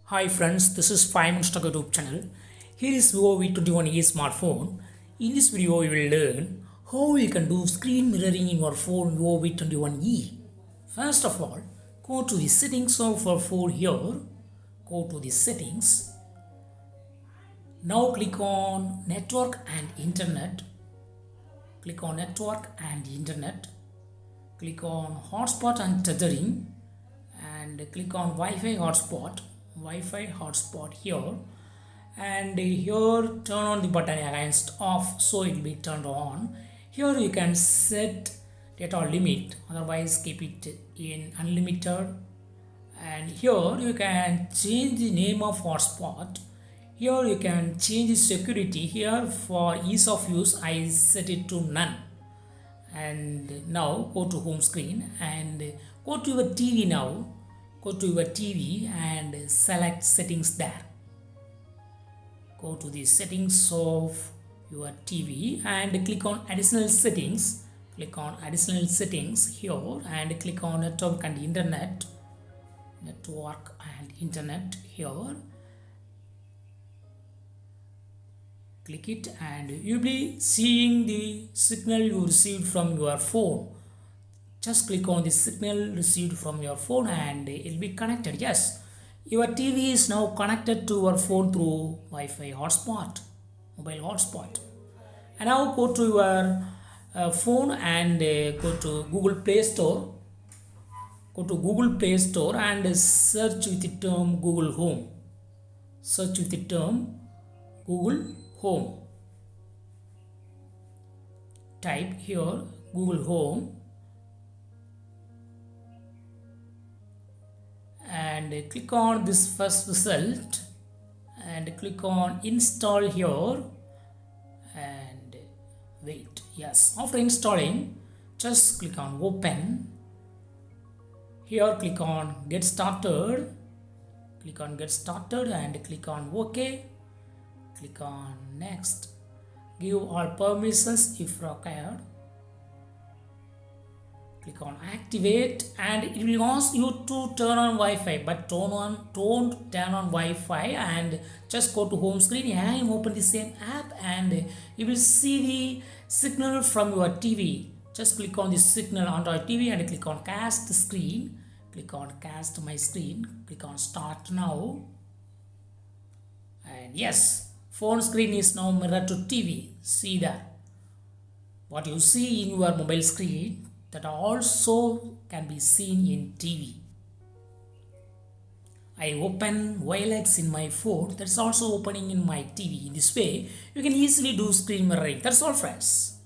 Hi friends, this is 5 Minutes Talk YouTube channel. Here is Vivo V21e smartphone. In this video, you will learn how you can do screen mirroring in your phone Vivo V21e. First of all, go to the settings of your phone here. Go to the settings. Now click on network and internet. Click on network and internet. Click on hotspot and tethering and click on Wi-Fi hotspot here, and here turn on the button against off so it will be turned on. Here you can set data limit, otherwise keep it in unlimited, and here you can change the name of hotspot. Here you can change the security. Here for ease of use I set it to none. And now go to home screen and go to your TV. Now go to your TV and select settings there. Go to the settings of your TV and click on additional settings. Click on additional settings here and click on network and internet. Network and internet here. Click it and you'll be seeing the signal you received from your phone. Just click on the signal received from your phone and it will be connected. Yes, your TV is now connected to your phone through Wi-Fi hotspot, mobile hotspot. And now go to your phone and go to Google Play Store. Go to Google Play Store and search with the term Google Home. Search with the term Google Home. Type here Google Home and click on this first result and click on install here and wait. Yes, after installing, just click on open. Here click on get started. Click on get started and click on OK. Click on next. Give all permissions if required. Click on activate and it will ask you to turn on Wi-Fi, but don't turn on Wi-Fi and just go to home screen and open the same app and you will see the signal from your TV. Just click on the signal on your TV and click on cast screen. Click on cast my screen. Click on start now. And yes, phone screen is now mirrored to TV. See that. What you see in your mobile screen, that also can be seen in TV. I open Wilex in my phone, that's also opening in my TV. In this way, you can easily do screen mirroring. That's all friends.